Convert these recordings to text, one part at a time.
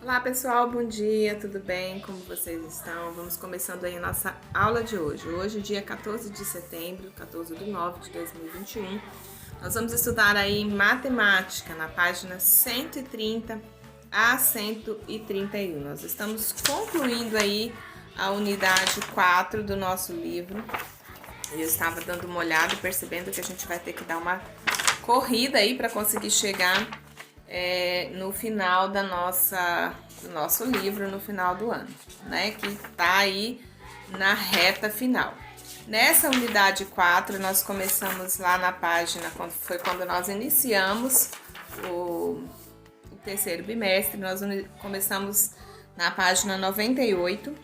Olá pessoal, bom dia, tudo bem? Como vocês estão? Vamos começando aí a nossa aula de hoje. Hoje, dia 14 de setembro, 14/9 de 2021. Nós vamos estudar aí matemática na página 130 a 131. Nós estamos concluindo aí a unidade 4 do nosso livro. Eu estava dando uma olhada e percebendo que a gente vai ter que dar uma corrida aí para conseguir chegar no final do nosso livro, no final do ano, né? Que tá aí na reta final. Nessa unidade 4, nós começamos lá na página, quando nós iniciamos o terceiro bimestre, nós começamos na página 98,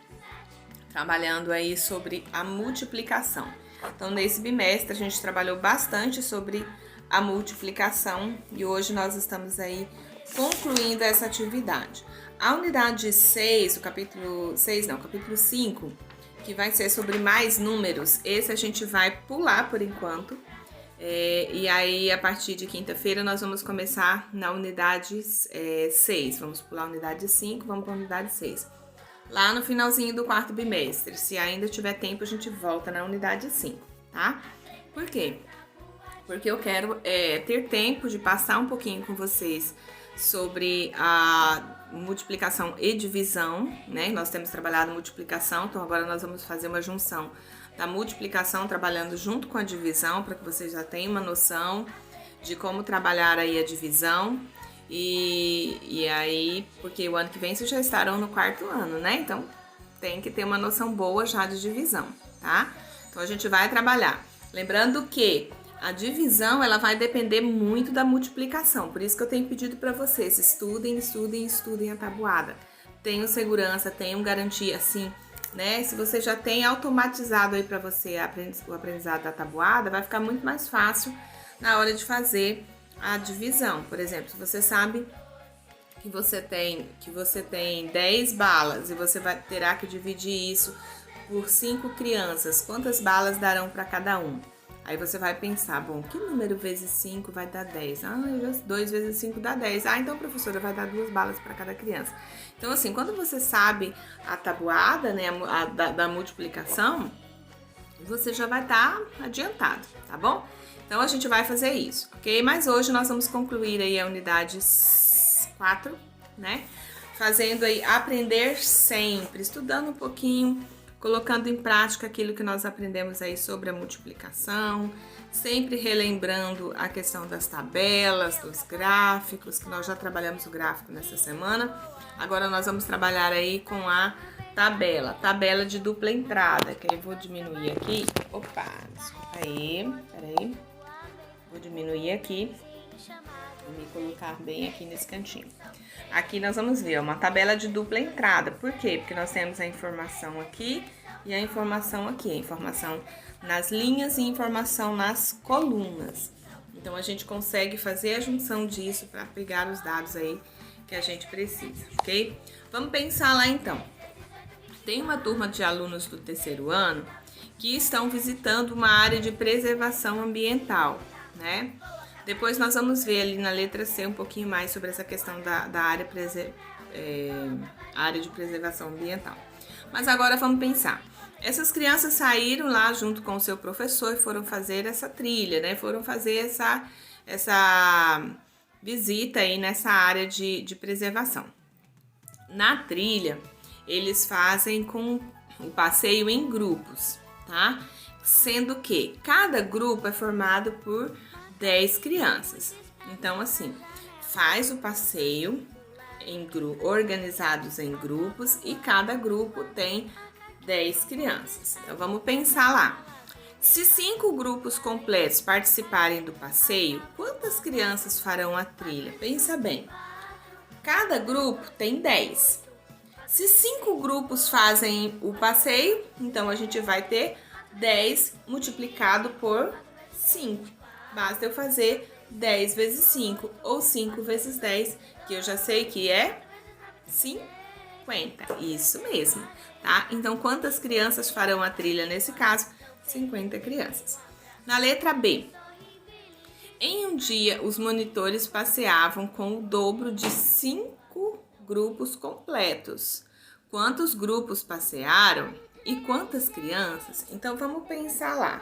trabalhando aí sobre a multiplicação. Então, nesse bimestre, a gente trabalhou bastante sobre a multiplicação e hoje nós estamos aí concluindo essa atividade. A unidade 6, o capítulo 5, que vai ser sobre mais números, esse a gente vai pular por enquanto. E aí, a partir de quinta-feira, nós vamos começar na unidade 6. Vamos pular a unidade 5, vamos para a unidade 6. Lá no finalzinho do quarto bimestre, se ainda tiver tempo, a gente volta na unidade 5, tá? Por quê? Porque eu quero ter tempo de passar um pouquinho com vocês sobre a multiplicação e divisão, né? Nós temos trabalhado multiplicação, então agora nós vamos fazer uma junção da multiplicação trabalhando junto com a divisão, para que vocês já tenham uma noção de como trabalhar aí a divisão. E aí, porque o ano que vem vocês já estarão no quarto ano, né? Então tem que ter uma noção boa já de divisão, tá? Então a gente vai trabalhar. Lembrando que a divisão, ela vai depender muito da multiplicação. Por isso que eu tenho pedido para vocês, estudem a tabuada. Tenham segurança, tenham garantia, assim, né? Se você já tem automatizado aí para você o aprendizado da tabuada, vai ficar muito mais fácil na hora de fazer a divisão. Por exemplo, se você sabe que você tem 10 balas e você terá que dividir isso por 5 crianças, quantas balas darão para cada um? Aí você vai pensar, bom, que número vezes 5 vai dar 10? 2 vezes 5 dá 10. Então, professora, vai dar 2 balas para cada criança. Então, assim, quando você sabe a tabuada, né, da multiplicação, você já vai estar adiantado, tá bom? Então, a gente vai fazer isso, ok? Mas hoje nós vamos concluir aí a unidade 4, né? Fazendo aí aprender sempre, estudando um pouquinho, colocando em prática aquilo que nós aprendemos aí sobre a multiplicação, sempre relembrando a questão das tabelas, dos gráficos, que nós já trabalhamos o gráfico nessa semana. Agora nós vamos trabalhar aí com a tabela de dupla entrada, que aí eu vou diminuir aqui. Opa, desculpa aí, peraí. Vou diminuir aqui e me colocar bem aqui nesse cantinho. Aqui nós vamos ver uma tabela de dupla entrada. Por quê? Porque nós temos a informação aqui e a informação aqui. A informação nas linhas e a informação nas colunas. Então, a gente consegue fazer a junção disso para pegar os dados aí que a gente precisa, ok? Vamos pensar lá então. Tem uma turma de alunos do terceiro ano que estão visitando uma área de preservação ambiental, né? Depois nós vamos ver ali na letra C um pouquinho mais sobre essa questão da área de preservação ambiental. Mas agora vamos pensar. Essas crianças saíram lá junto com o seu professor e foram fazer essa trilha, né? Foram fazer essa visita aí nessa área de preservação. Na trilha, eles fazem com o passeio em grupos, tá? Sendo que cada grupo é formado por 10 crianças. Então, assim, faz o passeio organizados em grupos e cada grupo tem 10 crianças. Então, vamos pensar lá. Se 5 grupos completos participarem do passeio, quantas crianças farão a trilha? Pensa bem. Cada grupo tem 10. Se 5 grupos fazem o passeio, então a gente vai ter 10 multiplicado por 5. Basta eu fazer 10 vezes 5 ou 5 vezes 10, que eu já sei que é 50. Isso mesmo, tá? Então, quantas crianças farão a trilha nesse caso? 50 crianças. Na letra B. Em um dia, os monitores passeavam com o dobro de 5 grupos completos. Quantos grupos passearam e quantas crianças? Então, vamos pensar lá.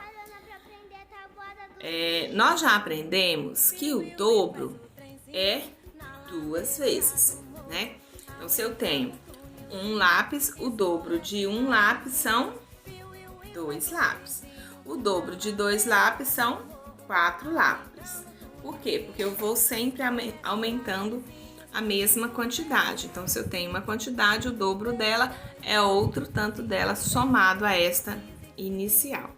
Nós já aprendemos que o dobro é 2 vezes, né? Então, se eu tenho um lápis, o dobro de um lápis são 2 lápis. O dobro de 2 lápis são 4 lápis. Por quê? Porque eu vou sempre aumentando a mesma quantidade. Então, se eu tenho uma quantidade, o dobro dela é outro tanto dela somado a esta inicial.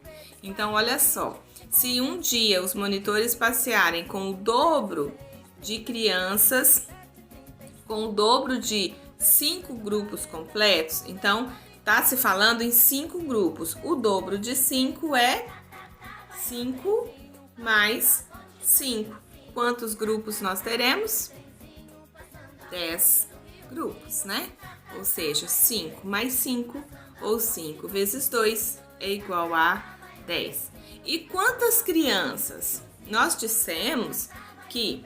Então, olha só, se um dia os monitores passearem com o dobro de crianças, com o dobro de 5 grupos completos, então tá se falando em 5 grupos. O dobro de 5 é 5 mais 5. Quantos grupos nós teremos? 10 grupos, né? Ou seja, 5 mais 5, ou 5 vezes 2, é igual a 10. E quantas crianças? Nós dissemos que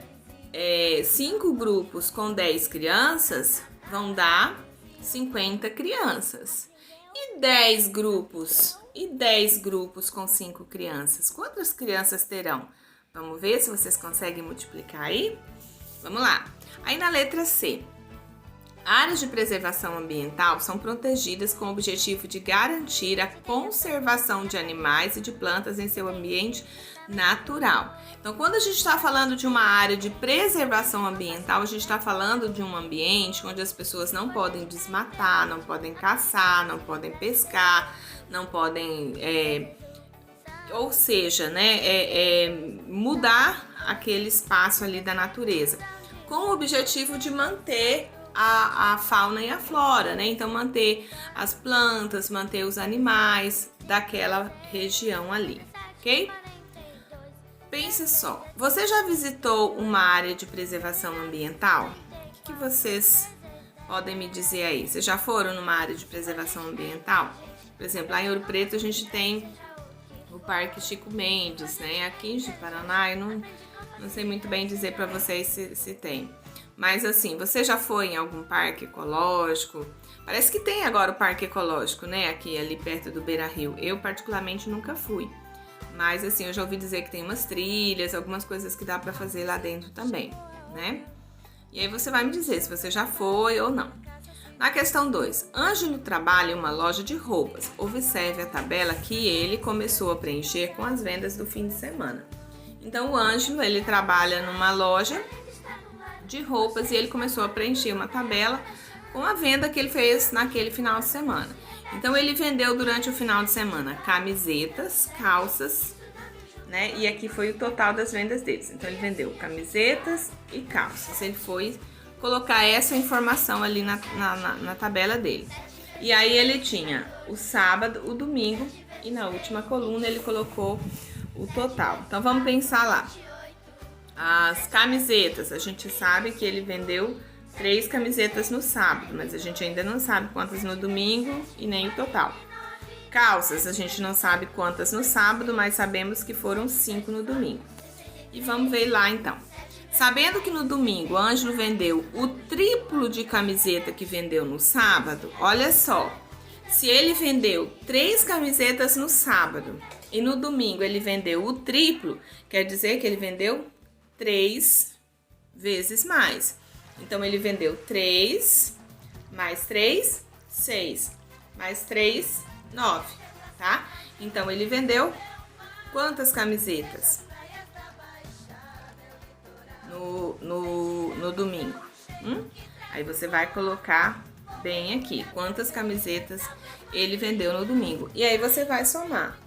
5 grupos com 10 crianças vão dar 50 crianças. E 10 grupos? E 10 grupos com 5 crianças? Quantas crianças terão? Vamos ver se vocês conseguem multiplicar aí? Vamos lá. Aí na letra C. Áreas de preservação ambiental são protegidas com o objetivo de garantir a conservação de animais e de plantas em seu ambiente natural. Então, quando a gente está falando de uma área de preservação ambiental, a gente está falando de um ambiente onde as pessoas não podem desmatar, não podem caçar, não podem pescar, não podem, ou seja, né, mudar aquele espaço ali da natureza, com o objetivo de manter a fauna e a flora, né? Então, manter as plantas, manter os animais daquela região ali, ok? Pense só, você já visitou uma área de preservação ambiental? O que vocês podem me dizer aí? Vocês já foram numa área de preservação ambiental? Por exemplo, lá em Ouro Preto a gente tem o Parque Chico Mendes, né? Aqui em Paraná eu não sei muito bem dizer para vocês se tem. Mas assim, você já foi em algum parque ecológico? Parece que tem agora o parque ecológico, né? Aqui, ali perto do Beira-Rio. Eu, particularmente, nunca fui. Mas assim, eu já ouvi dizer que tem umas trilhas, algumas coisas que dá pra fazer lá dentro também, né? E aí você vai me dizer se você já foi ou não. Na questão 2, Ângelo trabalha em uma loja de roupas. Observe a tabela que ele começou a preencher com as vendas do fim de semana. Então, o Ângelo, ele trabalha numa loja de roupas e ele começou a preencher uma tabela com a venda que ele fez naquele final de semana. Então, ele vendeu durante o final de semana camisetas, calças, né? E aqui foi o total das vendas deles. Então, ele vendeu camisetas e calças. Ele foi colocar essa informação ali na tabela dele. E aí, ele tinha o sábado, o domingo e na última coluna ele colocou o total. Então, vamos pensar lá. As camisetas, a gente sabe que ele vendeu 3 camisetas no sábado, mas a gente ainda não sabe quantas no domingo e nem o total. Calças, a gente não sabe quantas no sábado, mas sabemos que foram 5 no domingo. E vamos ver lá então. Sabendo que no domingo o Ângelo vendeu o triplo de camiseta que vendeu no sábado, olha só, se ele vendeu 3 camisetas no sábado e no domingo ele vendeu o triplo, quer dizer que ele vendeu 3 vezes mais. Então, ele vendeu 3, mais 3, 6, mais 3, 9, tá? Então, ele vendeu quantas camisetas no domingo? Aí, você vai colocar bem aqui, quantas camisetas ele vendeu no domingo. E aí, você vai somar.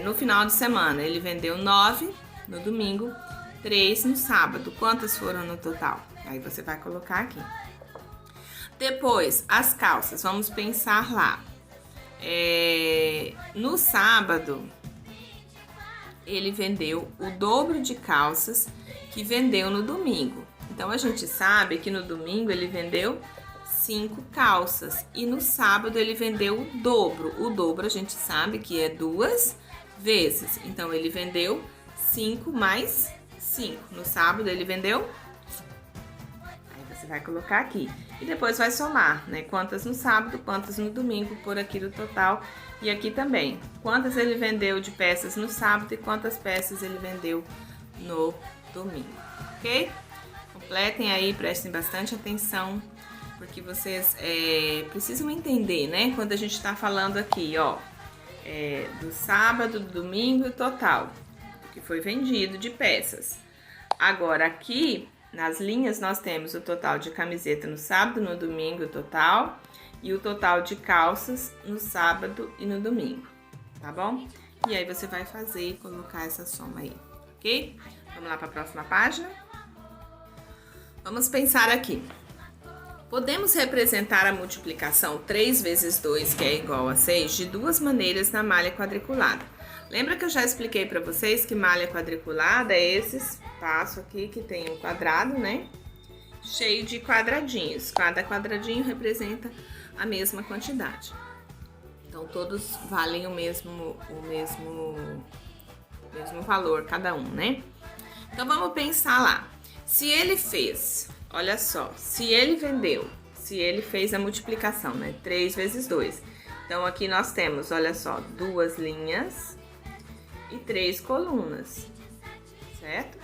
No final de semana, ele vendeu 9 no domingo, 3 no sábado. Quantas foram no total? Aí você vai colocar aqui. Depois, as calças. Vamos pensar lá. No sábado, ele vendeu o dobro de calças que vendeu no domingo. Então, a gente sabe que no domingo ele vendeu 5 calças. E no sábado ele vendeu o dobro. O dobro a gente sabe que é 2 vezes. Então, ele vendeu 5 mais 5. No sábado ele vendeu. Aí você Você vai colocar aqui. E depois vai somar, né? Quantas no sábado, quantas no domingo, por aqui no total. E aqui também, quantas ele vendeu de peças no sábado e quantas peças ele vendeu no domingo, ok? Completem aí, prestem bastante atenção, porque vocês precisam entender, né? Quando a gente tá falando aqui, ó, do sábado, do domingo, total, que foi vendido de peças. Agora aqui, nas linhas, nós temos o total de camiseta no sábado, no domingo, o total, e o total de calças no sábado e no domingo, tá bom? E aí você vai fazer e colocar essa soma aí, ok? Vamos lá para a próxima página? Vamos pensar aqui. Podemos representar a multiplicação 3 vezes 2, que é igual a 6, de duas maneiras na malha quadriculada. Lembra que eu já expliquei para vocês que malha quadriculada é esse espaço aqui que tem um quadrado, né? Cheio de quadradinhos. Cada quadradinho representa a mesma quantidade. Então, todos valem o mesmo valor, cada um, né? Então, vamos pensar lá. Se ele fez, olha só, se ele fez a multiplicação, né? 3 vezes 2. Então, aqui nós temos, olha só, 2 linhas e 3 colunas, certo?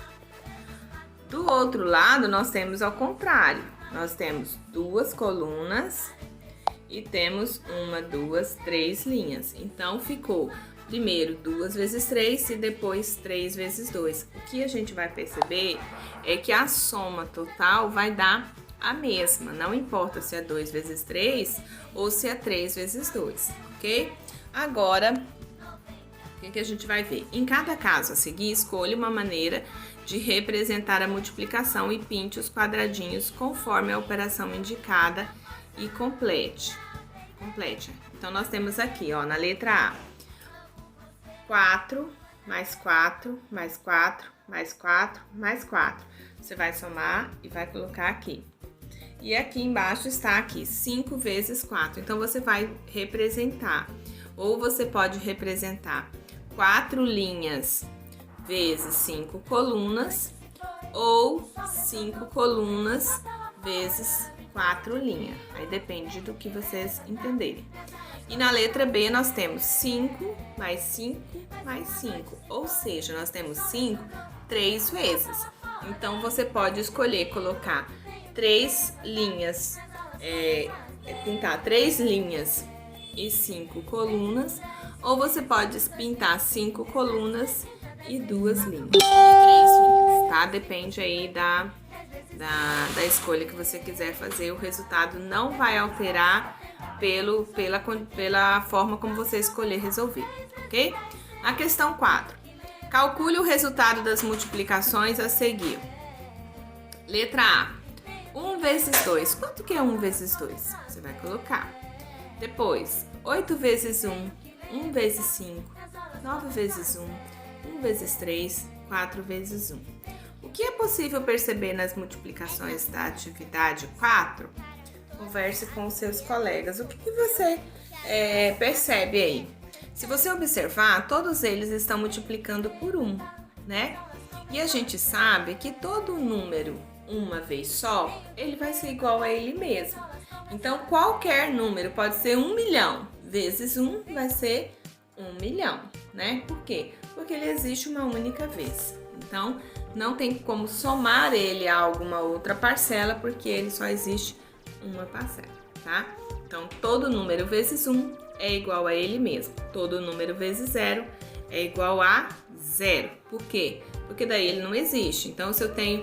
Do outro lado, nós temos ao contrário. Nós temos 2 colunas e temos 1, 2, 3 linhas. Então, ficou primeiro 2 vezes 3 e depois 3 vezes 2. O que a gente vai perceber é que a soma total vai dar a mesma. Não importa se é 2 vezes 3 ou se é 3 vezes 2, ok? Agora, o que a gente vai ver? Em cada caso a seguir, escolha uma maneira de representar a multiplicação e pinte os quadradinhos conforme a operação indicada e complete. Então, nós temos aqui, ó, na letra A, 4, mais 4, mais 4, mais 4, mais 4. Você vai somar e vai colocar aqui. E aqui embaixo está aqui, 5 vezes 4. Então, você vai representar, ou você pode representar 4 linhas vezes 5 colunas, ou 5 colunas vezes 4 linhas. Aí depende do que vocês entenderem. E na letra B nós temos 5 mais 5 mais 5. Ou seja, nós temos 5 3 vezes. Então, você pode escolher colocar 3 linhas, pintar 3 linhas e 5 colunas. Ou você pode pintar 5 colunas e 2 linhas. E 3 linhas, tá? Depende aí da escolha que você quiser fazer. O resultado não vai alterar pela forma como você escolher resolver, ok? Na questão 4, calcule o resultado das multiplicações a seguir. Letra A, 1 vezes 2. Quanto que é 1 vezes 2? Você vai colocar. Depois, 8 vezes 1, 1 vezes 5, 9 vezes 1, 1 vezes 3, 4 vezes 1. O que é possível perceber nas multiplicações da atividade 4? Converse com os seus colegas. O que você percebe aí? Se você observar, todos eles estão multiplicando por 1, né? E a gente sabe que todo número, uma vez só, ele vai ser igual a ele mesmo. Então, qualquer número pode ser 1 milhão vezes 1 vai ser 1 milhão, né? Por quê? Porque ele existe uma única vez. Então, não tem como somar ele a alguma outra parcela, porque ele só existe uma parcela, tá? Então, todo número vezes 1 é igual a ele mesmo. Todo número vezes 0 é igual a 0. Por quê? Porque daí ele não existe. Então, se eu tenho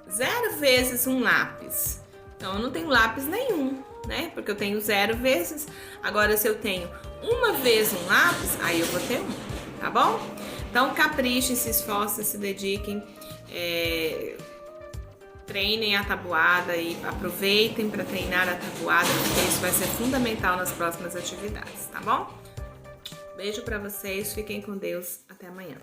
0 vezes um lápis, então eu não tenho lápis nenhum, né? Porque eu tenho 0 vezes. Agora, se eu tenho uma vez um lápis, aí eu vou ter 1, tá bom? Então, caprichem, se esforcem, se dediquem, treinem a tabuada e aproveitem para treinar a tabuada, porque isso vai ser fundamental nas próximas atividades, tá bom? Beijo para vocês, fiquem com Deus, até amanhã.